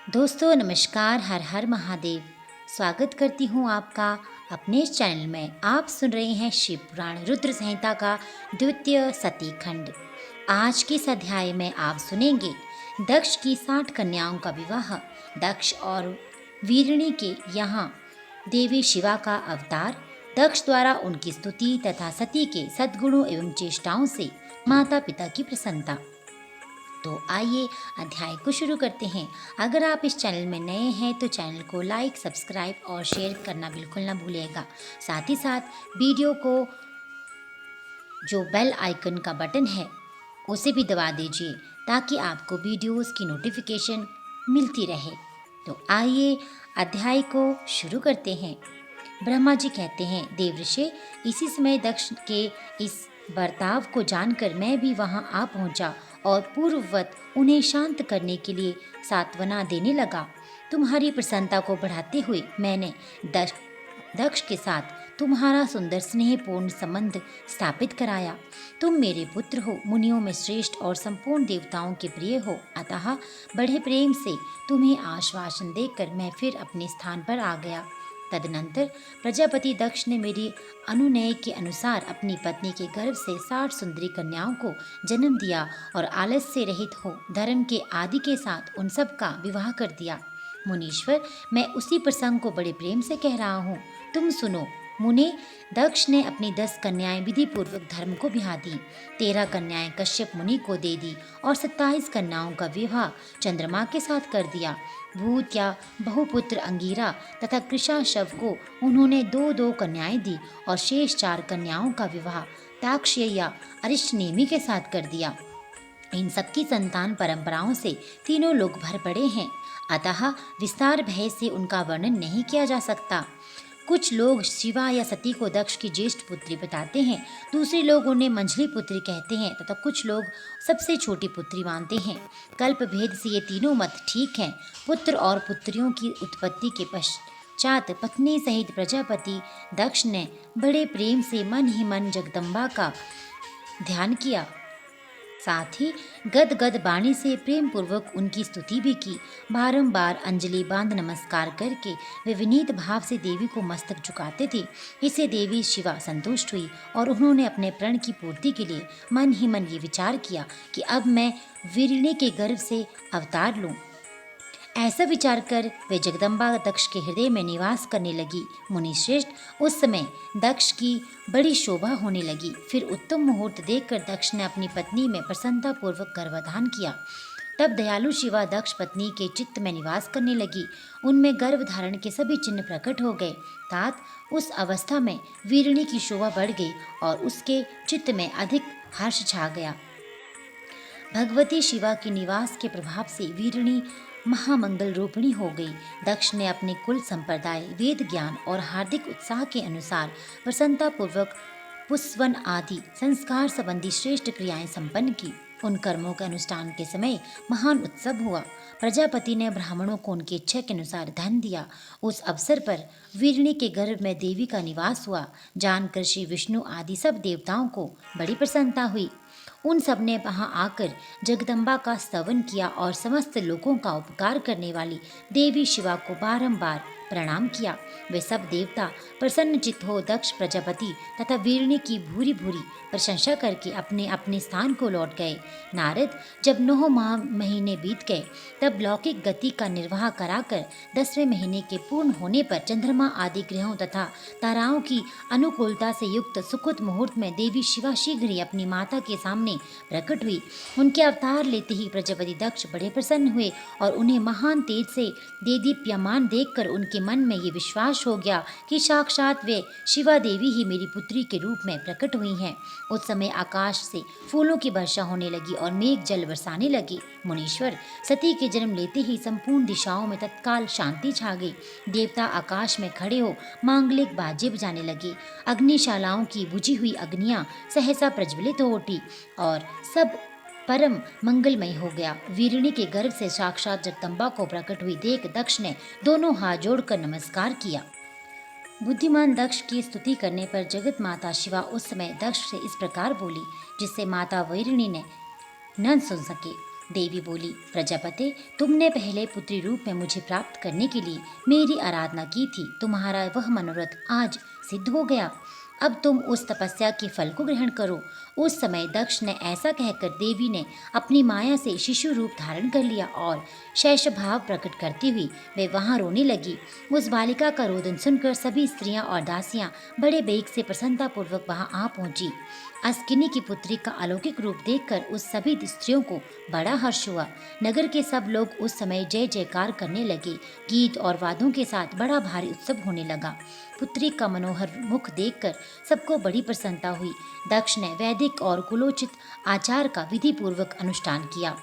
दोस्तों नमस्कार, हर हर महादेव। स्वागत करती हूँ आपका अपने इस चैनल में। आप सुन रहे हैं शिव पुराण रुद्र संहिता का द्वितीय सती खंड। आज के इस अध्याय में आप सुनेंगे दक्ष की 60 कन्याओं का विवाह, दक्ष और वीरणी के यहाँ देवी शिवा का अवतार, दक्ष द्वारा उनकी स्तुति तथा सती के सद्गुणों एवं चेष्टाओं से माता पिता की प्रसन्नता। तो आइए अध्याय को शुरू करते हैं। अगर आप इस चैनल में नए हैं तो चैनल को लाइक, सब्सक्राइब और शेयर करना बिल्कुल ना भूलिएगा। साथ ही साथ वीडियो को जो बेल आइकन का बटन है उसे भी दबा दीजिए ताकि आपको वीडियोस की नोटिफिकेशन मिलती रहे। तो आइए अध्याय को शुरू करते हैं। ब्रह्मा जी कहते हैं, देवऋषि, इसी समय दक्ष के इस बर्ताव को जानकर मैं भी वहां आ पहुंचा और पूर्ववत उन्हें शांत करने के लिए सांत्वना देने लगा। तुम्हारी प्रसन्नता को बढ़ाते हुए मैंने दक्ष के साथ तुम्हारा सुंदर स्नेहपूर्ण संबंध स्थापित कराया। तुम मेरे पुत्र हो, मुनियों में श्रेष्ठ और संपूर्ण देवताओं के प्रिय हो, अतः बड़े प्रेम से तुम्हें आश्वासन देकर मैं फिर अपने स्थान पर आ गया। तदनंतर प्रजापति दक्ष ने मेरी अनुनय के अनुसार अपनी पत्नी के गर्भ से 60 सुंदरी कन्याओं को जन्म दिया और आलस्य से रहित हो धर्म के आदि के साथ उन सब का विवाह कर दिया। मुनीश्वर, मैं उसी प्रसंग को बड़े प्रेम से कह रहा हूँ, तुम सुनो। मुने, दक्ष ने अपनी 10 कन्याएं विधि पूर्वक धर्म को ब्याह दी, 13 कन्याएं कश्यप मुनि को दे दी और 27 कन्याओं का विवाह चंद्रमा के साथ कर दिया। भूत या बहुपुत्र अंगीरा तथा कृशाशव को उन्होंने 2-2 कन्याएं दी और शेष 4 कन्याओं का विवाह ताक्षय या अरिष्टनेमि के साथ कर दिया। इन सबकी संतान परंपराओं से तीनों लोग भर पड़े हैं, अतः विस्तार भय से उनका वर्णन नहीं किया जा सकता। कुछ लोग शिवा या सती को दक्ष की ज्येष्ठ पुत्री बताते हैं, दूसरे लोग उन्हें मंझली पुत्री कहते हैं तथा कुछ लोग सबसे छोटी पुत्री मानते हैं। कल्प भेद से ये तीनों मत ठीक हैं। पुत्र और पुत्रियों की उत्पत्ति के पश्चात पत्नी सहित प्रजापति दक्ष ने बड़े प्रेम से मन ही मन जगदम्बा का ध्यान किया, साथ ही गदगद वाणी से प्रेम पूर्वक उनकी स्तुति भी की। बारंबार अंजलि बांध नमस्कार करके वे विनीत भाव से देवी को मस्तक झुकाते थे। इससे देवी शिवा संतुष्ट हुई और उन्होंने अपने प्रण की पूर्ति के लिए मन ही मन ये विचार किया कि अब मैं वीरिणी के गर्भ से अवतार लूं। ऐसा विचार कर वे जगदम्बा दक्ष के हृदय में निवास करने लगी। मुनिश्रेष्ठ, उस समय दक्ष की बड़ी शोभा होने लगी। फिर उत्तम मुहूर्त देखकर दक्ष ने अपनी पत्नी में प्रसन्नता पूर्वक गर्भधान किया। तब दयालु शिवा दक्ष पत्नी के चित्त में निवास करने लगी। उनमें गर्भ धारण के सभी चिन्ह प्रकट हो गए। तात उस अवस्था में वीरिणी की शोभा बढ़ गई और उसके चित्त में अधिक हर्ष छा गया। भगवती शिवा के निवास के प्रभाव से वीरिणी महामंगल रूपिणी हो गई। दक्ष ने अपने कुल संप्रदाय, वेद ज्ञान और हार्दिक उत्साह के अनुसार प्रसन्नता पूर्वक पुष्वन आदि संस्कार संबंधी श्रेष्ठ क्रियाएं संपन्न की। उन कर्मों के अनुष्ठान के समय महान उत्सव हुआ। प्रजापति ने ब्राह्मणों को उनकी इच्छा के अनुसार धन दिया। उस अवसर पर वीरिणी के गर्भ में देवी का निवास हुआ। जानकर श्री विष्णु आदि सब देवताओं को बड़ी प्रसन्नता हुई। उन सब ने वहां आकर जगदम्बा का स्तवन किया और समस्त लोगों का उपकार करने वाली देवी शिवा को बारंबार प्रणाम किया। वे सब देवता प्रसन्न चित्त हो दक्ष प्रजापति तथा वीरिणी की भूरी भूरी प्रशंसा करके अपने अपने स्थान को लौट गए। नारद, जब 9 महीने बीत गए तब लौकिक गति का निर्वाह कराकर 10वें महीने के पूर्ण होने पर चंद्रमा आदि ग्रहों तथा ताराओं की अनुकूलता से युक्त सुखद मुहूर्त में देवी शिवा शीघ्र ही अपनी माता के सामने प्रकट हुई। उनके अवतार लेते ही प्रजापति दक्ष बड़े प्रसन्न हुए और उन्हें महान तेज से देदीप्यमान देखकर उनके मन में ये विश्वास हो गया कि साक्षात वे शिवा देवी ही मेरी पुत्री के रूप में प्रकट हुई हैं। उस समय आकाश से फूलों की वर्षा होने लगी और मेघ जल बरसाने लगे। मुनीश्वर, सती के जन्म लेते ही संपूर्ण दिशाओं में तत्काल शांति छा गई। देवता आकाश में खड़े हो मांगलिक बाजे बजाने लगे। अग्निशालाओं की बुझी हुई अग्नियां सहसा प्रज्वलित हो उठी और सब परम मंगलमय हो गया। वीरिणी के गर्भ से साक्षात जगदम्बा को प्रकट हुई देख दक्ष ने दोनों हाथ जोड़कर नमस्कार किया। बुद्धिमान दक्ष की स्तुति करने पर जगत माता शिवा उस समय दक्ष से इस प्रकार बोली, जिससे माता वीरिणी ने न सुन सके। देवी बोली, प्रजापते, तुमने पहले पुत्री रूप में मुझे प्राप्त करने के लिए मेरी आराधना की थी। तुम्हारा वह मनोरथ आज सिद्ध हो गया। अब तुम उस तपस्या के फल को ग्रहण करो। उस समय दक्ष ने ऐसा कहकर देवी ने अपनी माया से शिशु रूप धारण कर लिया और शैशव भाव प्रकट करती हुई वे वहां रोने लगी। उस बालिका का रोदन सुनकर सभी स्त्रियां और दासियां बड़े बेग से प्रसन्नतापूर्वक वहां आ पहुंची। अस्किनी की पुत्री का अलौकिक रूप देखकर उस सभी स्त्रियों को बड़ा हर्ष हुआ। नगर के सब लोग उस समय जय जयकार करने लगे। गीत और वादों के साथ बड़ा भारी उत्सव होने लगा। पुत्री का मनोहर मुख देखकर सबको बड़ी प्रसन्नता हुई। दक्ष ने वैदिक और कुलोचित आचार का विधि पूर्वक अनुष्ठान किया,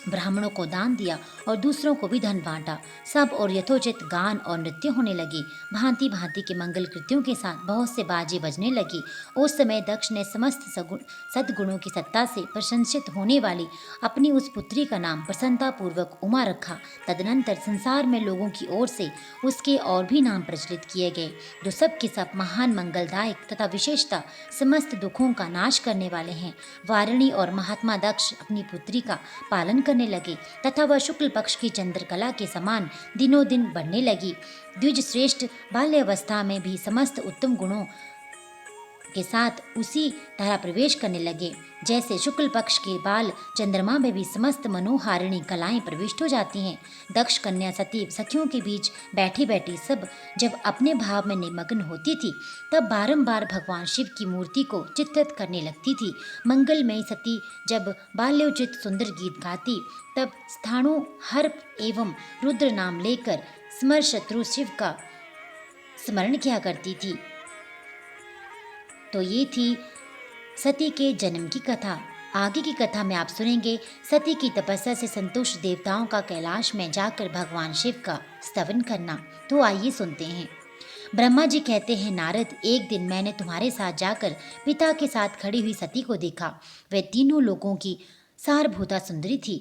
ब्राह्मणों को दान दिया और दूसरों को भी धन बांटा। सब और यथोचित गान और नृत्य होने लगे। भांति भांति के मंगल कृत्यों के साथ बहुत से बाजे बजने लगे। उस समय दक्ष ने समस्त सद्गुणों की सत्ता से प्रशंसित होने वाली अपनी उस पुत्री का नाम प्रसन्नता पूर्वक उमा रखा। तदनंतर संसार में लोगों की ओर से उसके और भी नाम प्रचलित किए गए, जो सब के सब महान, मंगलदायक तथा विशेषता समस्त दुखों का नाश करने वाले हैं। वारिणी और महात्मा दक्ष अपनी पुत्री का पालन करने लगे तथा वह शुक्ल पक्ष की चंद्रकला के समान दिनों दिन बढ़ने लगी। द्विज श्रेष्ठ बाल्यावस्था में भी समस्त उत्तम गुणों के साथ उसी तरह प्रवेश करने लगे, जैसे शुक्ल पक्ष के बाल चंद्रमा में भी समस्त मनोहारिणी कलाएं प्रविष्ट हो जाती हैं। दक्ष कन्या सती सखियों के बीच बैठी बैठी सब जब अपने भाव में निमग्न होती थी, तब बारंबार भगवान शिव की मूर्ति को चित्रित करने लगती थी। मंगलमयी सती जब बाल्योचित सुंदर गीत गाती, तब स्थाणु, हर्प एवं रुद्र नाम लेकर स्मर शत्रु शिव का स्मरण किया करती थी। तो ये थी सती के जन्म की कथा। आगे की कथा में आप सुनेंगे सती की तपस्या से संतुष्ट देवताओं का कैलाश में जाकर भगवान शिव का स्तवन करना। तो आइए सुनते हैं। ब्रह्मा जी कहते हैं, नारद, एक दिन मैंने तुम्हारे साथ जाकर पिता के साथ खड़ी हुई सती को देखा। वह तीनों लोगों की सारभूता सुंदरी थी।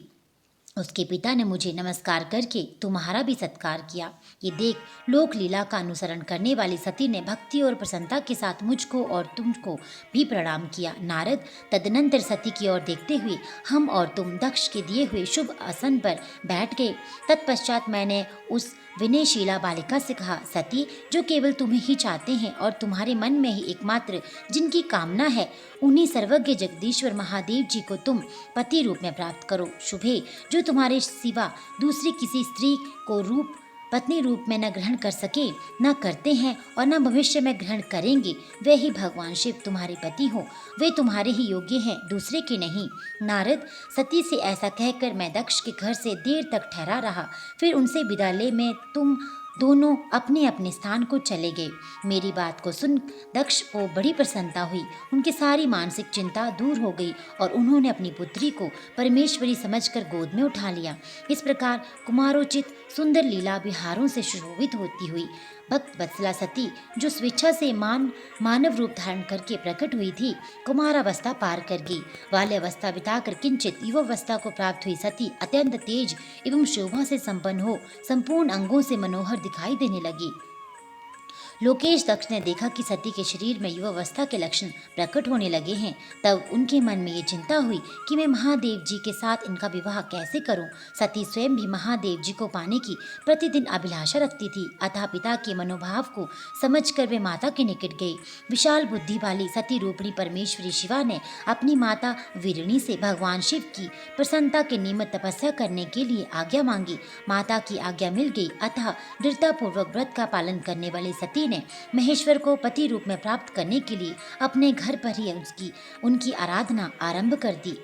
उसके पिता ने मुझे नमस्कार करके तुम्हारा भी सत्कार किया। ये देख लोक लीला का अनुसरण करने वाली सती ने भक्ति और प्रसन्नता के साथ मुझको और तुमको भी प्रणाम किया। नारद, तदनंतर सती की ओर देखते हुए हम और तुम दक्ष के दिए हुए शुभ आसन पर बैठ गए। तत्पश्चात मैंने उस विनयशीला बालिका से कहा, सती, जो केवल तुम्हें ही चाहते हैं और तुम्हारे मन में ही एकमात्र जिनकी कामना है, उन्हीं सर्वज्ञ जगदीश्वर महादेव जी को तुम पति रूप में प्राप्त करो। शुभे, जो तुम्हारे सिवा दूसरी किसी स्त्री को पत्नी रूप में न ग्रहण कर सके, न करते हैं और न भविष्य में ग्रहण करेंगे, वे ही भगवान शिव तुम्हारे पति हो। वे तुम्हारे ही योग्य हैं, दूसरे के नहीं। नारद, सती से ऐसा कहकर मैं दक्ष के घर से देर तक ठहरा रहा। फिर उनसे विदा ले मैं तुम दोनों अपने अपने स्थान को चले गए। मेरी बात को सुन दक्ष को बड़ी प्रसन्नता हुई। उनकी सारी मानसिक चिंता दूर हो गई और उन्होंने अपनी पुत्री को परमेश्वरी समझकर गोद में उठा लिया। इस प्रकार कुमारोचित सुंदर लीला विहारों से सुशोभित होती हुई भक्त वत्सला सती, जो स्वेच्छा से मानव रूप धारण करके प्रकट हुई थी, कुमारावस्था पार कर गई। बाल्यावस्था बिताकर किंचित युवावस्था को प्राप्त हुई सती अत्यंत तेज एवं शोभा से संपन्न हो संपूर्ण अंगों से मनोहर दिखाई देने लगी। लोकेश दक्ष ने देखा कि सती के शरीर में युवावस्था के लक्षण प्रकट होने लगे हैं। तब उनके मन में ये चिंता हुई कि मैं महादेव जी के साथ इनका विवाह कैसे करूं। सती स्वयं भी महादेव जी को पाने की प्रतिदिन अभिलाषा रखती थी। अतः पिता के मनोभाव को समझकर वे माता के निकट गई। विशाल बुद्धि वाली सती रूपिणी परमेश्वरी शिवा ने अपनी माता वीरिणी से भगवान शिव की प्रसन्नता के निमित्त तपस्या करने के लिए आज्ञा मांगी। माता की आज्ञा मिल गई। अतः दृढ़तापूर्वक व्रत का पालन करने वाली सती ने महेश्वर को पति रूप में प्राप्त करने के लिए अपने घर पर ही उनकी आराधना आरंभ कर दी।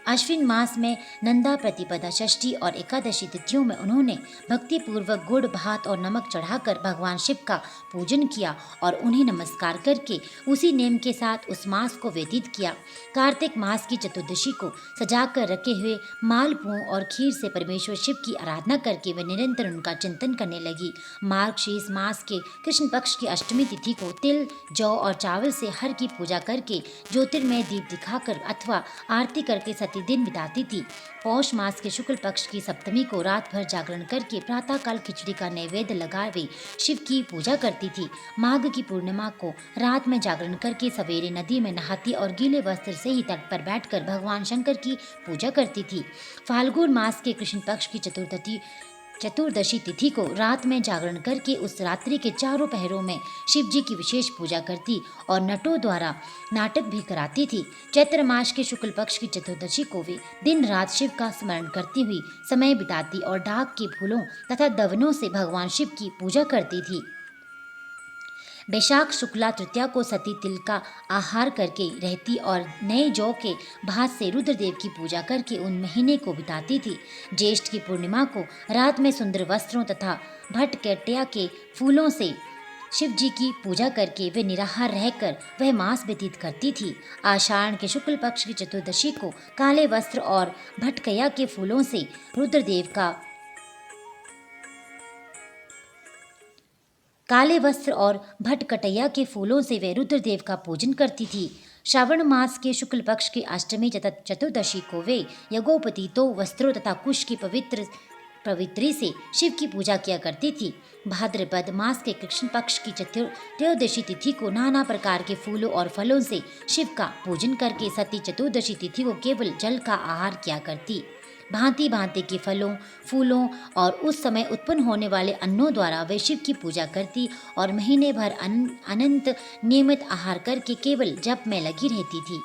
अश्विन मास में नंदा प्रतिपदा, षष्ठी और एकादशी तिथियों में उन्होंने भक्ति पूर्वक गुड़, भात और नमक चढ़ाकर भगवान शिव का पूजन किया और उन्हें नमस्कार करके उसी नेम के साथ उस मास को व्यतीत किया। कार्तिक मास की चतुर्दशी को सजाकर रखे हुए मालपुओं और खीर से परमेश्वर शिव की आराधना करके वे निरंतर उनका चिंतन करने लगी। मार्गशीर्ष मास के कृष्ण पक्ष की अष्टमी तिथि को तिल, जौ और चावल से हर की पूजा करके ज्योतिर्मय दीप दिखाकर अथवा आरती करके सती दिन बिताती थी। पौष मास के शुक्ल पक्ष की सप्तमी को रात भर जागरण करके प्रातःकाल खिचड़ी का नैवेद्य लगा वे शिव की पूजा करती थी। माघ की पूर्णिमा को रात में जागरण करके सवेरे नदी में नहाती और गीले वस्त्र से ही तट पर बैठकर भगवान शंकर की पूजा करती थी। फाल्गुन मास के कृष्ण पक्ष की चतुर्दशी तिथि को रात में जागरण करके उस रात्रि के चारों पहरों में शिव जी की विशेष पूजा करती और नटों द्वारा नाटक भी कराती थी। चैत्र मास के शुक्ल पक्ष की चतुर्दशी को वे दिन रात शिव का स्मरण करती हुई समय बिताती और डाक के फूलों तथा दवनों से भगवान शिव की पूजा करती थी। बैशाख शुक्ला तृतीया को सती तिल का आहार करके रहती और नए जौ के भात से रुद्रदेव की पूजा करके उन महीने को बिताती थी। ज्येष्ठ की पूर्णिमा को रात में सुंदर वस्त्रों तथा भटकैटिया के फूलों से शिव जी की पूजा करके वे निराहार रहकर वह मास व्यतीत करती थी। आषाढ़ के शुक्ल पक्ष की चतुर्दशी को काले वस्त्र और भटकैया के फूलों से रुद्रदेव का काले वस्त्र और भटकटैया के फूलों से वे रुद्रदेव का पूजन करती थी। श्रावण मास के शुक्ल पक्ष की अष्टमी चतुर्दशी को वे यज्ञोपवीतो वस्त्रों तथा कुश की पवित्री से शिव की पूजा किया करती थी। भाद्रपद मास के कृष्ण पक्ष की त्रयोदशी तिथि को नाना प्रकार के फूलों और फलों से शिव का पूजन करके सती चतुर्दशी तिथि को केवल जल का आहार किया करती। भांति भांति के फलों, फूलों और उस समय उत्पन्न होने वाले अन्नों द्वारा वे शिव की पूजा करती और महीने भर अनंत नियमित आहार करके केवल जप में लगी रहती थी।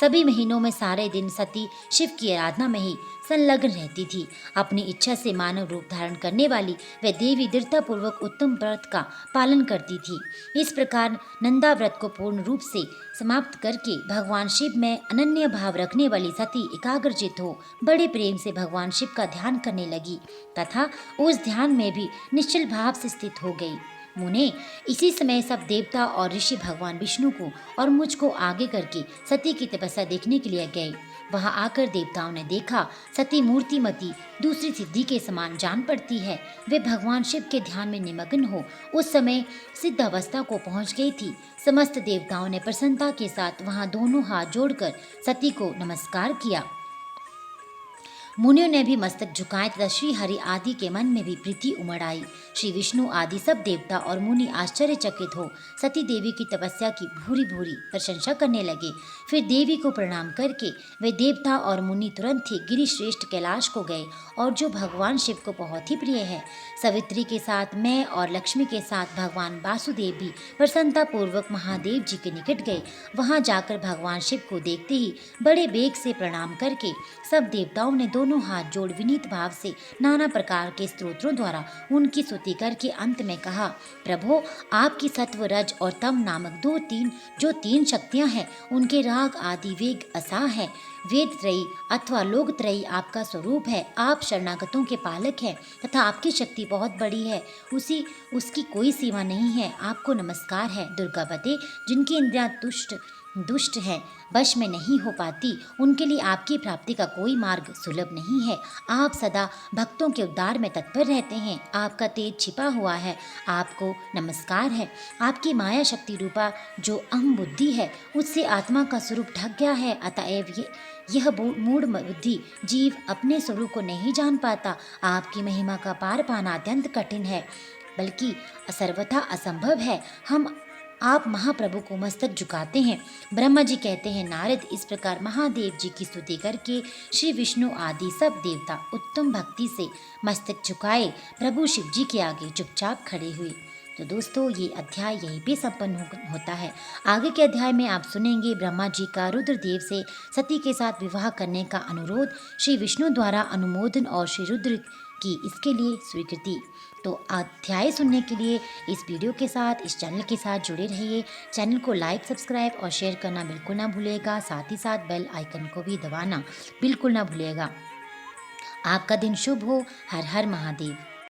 सभी महीनों में सारे दिन सती शिव की आराधना में ही संलग्न रहती थी। अपनी इच्छा से मानव रूप धारण करने वाली वह देवी दृढ़तापूर्वक उत्तम व्रत का पालन करती थी। इस प्रकार नंदा व्रत को पूर्ण रूप से समाप्त करके भगवान शिव में अनन्य भाव रखने वाली सती एकाग्रचित हो बड़े प्रेम से भगवान शिव का ध्यान करने लगी तथा उस ध्यान में भी निश्चल भाव से स्थित हो गई। मुने इसी समय सब देवता और ऋषि भगवान विष्णु को और मुझको आगे करके सती की तपस्या देखने के लिए गए। वहां आकर देवताओं ने देखा सती मूर्तिमती दूसरी सिद्धि के समान जान पड़ती है। वे भगवान शिव के ध्यान में निमग्न हो उस समय सिद्ध अवस्था को पहुंच गई थी। समस्त देवताओं ने प्रसन्नता के साथ वहां दोनों हाथ जोड़कर सती को नमस्कार किया। मुनियों ने भी मस्तक झुकाए तथा श्री हरि आदि के मन में भी प्रीति उमड़ आई। श्री विष्णु आदि सब देवता और मुनि आश्चर्यचकित हो सती देवी की तपस्या की भूरी भूरी प्रशंसा करने लगे। फिर देवी को प्रणाम करके वे देवता और मुनि तुरंत ही गिरिश्रेष्ठ कैलाश को गए और जो भगवान शिव को बहुत ही प्रिय है। सवित्री के साथ मैं और लक्ष्मी के साथ भगवान वासुदेव भी प्रसन्नता पूर्वक महादेव जी के निकट गए। वहां जाकर भगवान शिव को देखते ही बड़े बेग से प्रणाम करके सब देवताओं ने दोनों हाथ जोड़ विनीत भाव से नाना प्रकार के स्तोत्रों द्वारा उनकी स्तुति करके अंत में कहा, प्रभो आपकी सत्व रज और तम नामक जो तीन शक्तियां हैं उनके राग आदि वेग असाह है। वेद त्रयी अथवा लोक त्रयी आपका स्वरूप है। आप शरणागतों के पालक हैं तथा आपकी शक्ति बहुत बड़ी है, उसकी कोई सीमा नहीं है। आपको नमस्कार है। दुर्गापते जिनकी इंद्रियां दुष्ट है, वश में नहीं हो पाती, उनके लिए आपकी प्राप्ति का कोई मार्ग सुलभ नहीं है। आप सदा भक्तों के उद्धार में तत्पर रहते हैं। आपका तेज छिपा हुआ है। आपको नमस्कार है। आपकी माया शक्ति रूपा जो अहम बुद्धि है उससे आत्मा का स्वरूप ढक गया है। अतएव यह मूढ़ बुद्धि जीव अपने स्वरूप को नहीं जान पाता। आपकी महिमा का पार पाना अत्यंत कठिन है, बल्कि सर्वथा असंभव है। आप महाप्रभु को मस्तक झुकाते हैं। ब्रह्मा जी कहते हैं, नारद इस प्रकार महादेव जी की स्तुति करके श्री विष्णु आदि सब देवता उत्तम भक्ति से मस्तक झुकाए प्रभु शिव जी के आगे चुपचाप खड़े हुए। तो दोस्तों ये अध्याय यहीं पे संपन्न होता है। आगे के अध्याय में आप सुनेंगे ब्रह्मा जी का रुद्रदेव से सती के साथ विवाह करने का अनुरोध, श्री विष्णु द्वारा अनुमोदन और श्री रुद्र की इसके लिए स्वीकृति। तो अध्याय सुनने के लिए इस वीडियो के साथ, इस चैनल के साथ जुड़े रहिए। चैनल को लाइक, सब्सक्राइब और शेयर करना बिल्कुल ना भूलिएगा। साथ ही साथ बेल आइकन को भी दबाना बिल्कुल ना भूलिएगा। आपका दिन शुभ हो। हर हर महादेव।